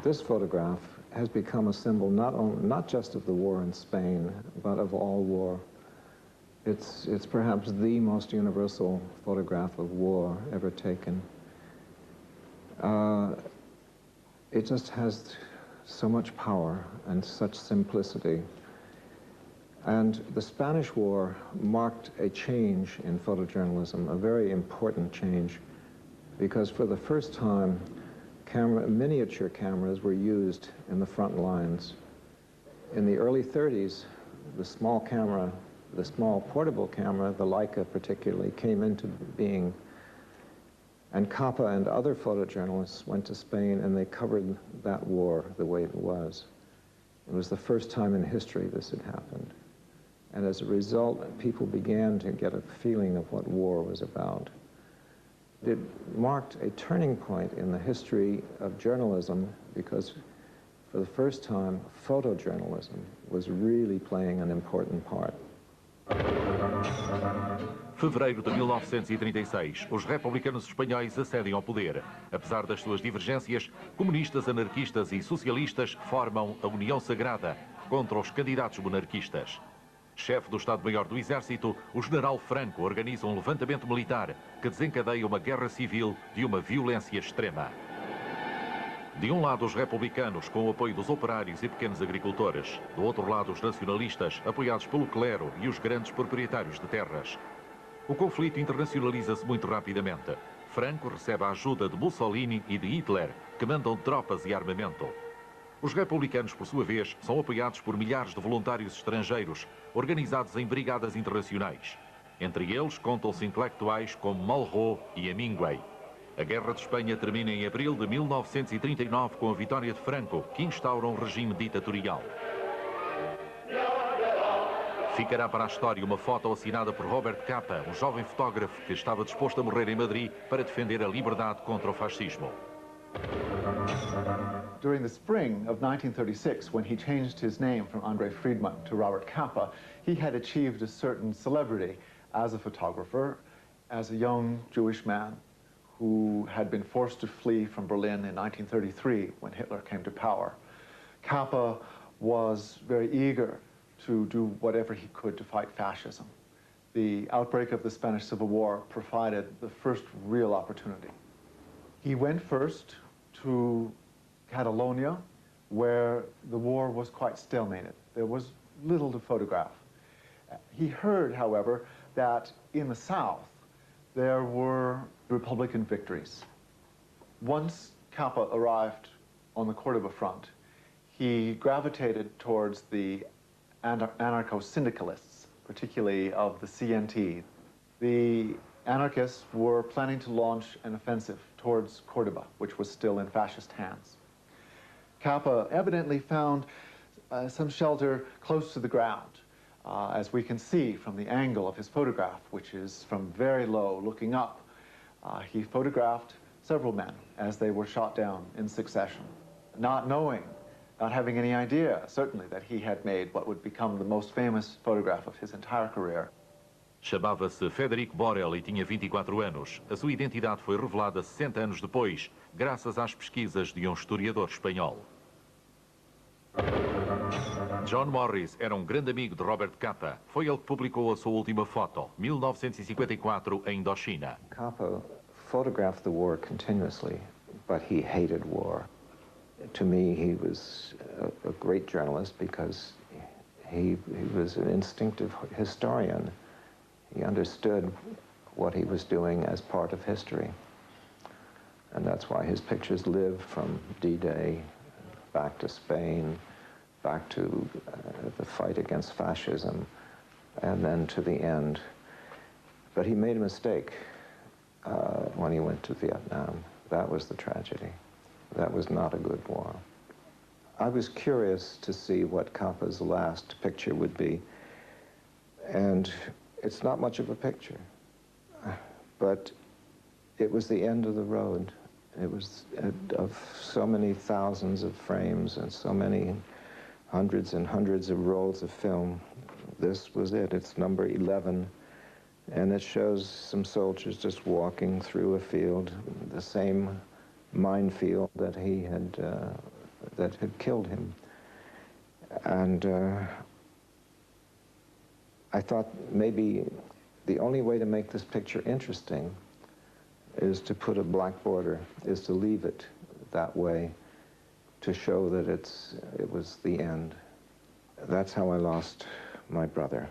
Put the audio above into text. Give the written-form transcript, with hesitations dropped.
This photograph has become a symbol not just of the war in Spain, but of all war. It's perhaps the most universal photograph of war ever taken. It just has so much power and such simplicity. And the Spanish War marked a change in photojournalism, a very important change, because for the first time, miniature cameras were used in the front lines. In the early 30s, the small camera, the small portable camera, the Leica particularly, came into being. And Capa and other photojournalists went to Spain and they covered that war the way it was. It was the first time in history this had happened. And as a result, people began to get a feeling of what war was about. It marked a turning point in the history of journalism because for the first time, photojournalism was really playing an important part. Fevereiro de 1936, os republicanos espanhóis acedem ao poder. Apesar das suas divergências, comunistas, anarquistas e socialistas formam a União Sagrada contra os candidatos monarquistas. Chefe do Estado-Maior do Exército, o general Franco organiza um levantamento militar que desencadeia uma guerra civil de uma violência extrema. De um lado, os republicanos, com o apoio dos operários e pequenos agricultores. Do outro lado, os nacionalistas, apoiados pelo clero e os grandes proprietários de terras. O conflito internacionaliza-se muito rapidamente. Franco recebe a ajuda de Mussolini e de Hitler, que mandam tropas e armamento. Os republicanos, por sua vez, são apoiados por milhares de voluntários estrangeiros, organizados em brigadas internacionais. Entre eles, contam-se intelectuais como Malraux e Hemingway. A Guerra de Espanha termina em abril de 1939 com a vitória de Franco, que instaura um regime ditatorial. Ficará para a história uma foto assinada por Robert Capa, um jovem fotógrafo que estava disposto a morrer em Madrid para defender a liberdade contra o fascismo. During the spring of 1936, when he changed his name from Andre Friedman to Robert Capa, he had achieved a certain celebrity as a photographer, as a young Jewish man who had been forced to flee from Berlin in 1933 when Hitler came to power. Capa was very eager to do whatever he could to fight fascism. The outbreak of the Spanish Civil War provided the first real opportunity. He went first to Catalonia, where the war was quite stalemated. There was little to photograph. He heard, however, that in the south there were Republican victories. Once Capa arrived on the Cordoba front, he gravitated towards the anarcho-syndicalists, particularly of the CNT. The anarchists were planning to launch an offensive towards Cordoba, which was still in fascist hands. Capa evidently found some shelter close to the ground, as we can see from the angle of his photograph, which is from very low, looking up. He photographed several men as they were shot down in succession, not knowing, not having any idea, certainly, that he had made what would become the most famous photograph of his entire career. Chamava-se Federico Borel e tinha 24 anos. A sua identidade foi revelada 60 anos depois, graças às pesquisas de um historiador espanhol. John Morris era um grande amigo de Robert Capa. Foi ele que publicou a sua última foto, 1954, em Indochina. Capa photographed the war continuously, but he hated war. To me, he was a great journalist because he was an instinctive historian. He understood what he was doing as part of history. And that's why his pictures live from D-Day back to Spain, back to the fight against fascism, and then to the end. But he made a mistake when he went to Vietnam. That was the tragedy. That was not a good war. I was curious to see what Capa's last picture would be. And it's not much of a picture, but it was the end of the road. It was of so many thousands of frames and so many hundreds and hundreds of rolls of film. This was it. It's number 11, and it shows some soldiers just walking through a field, the same minefield that he had that had killed him. And I thought maybe the only way to make this picture interesting is to put a black border, is to leave it that way, to show that it was the end. That's how I lost my brother.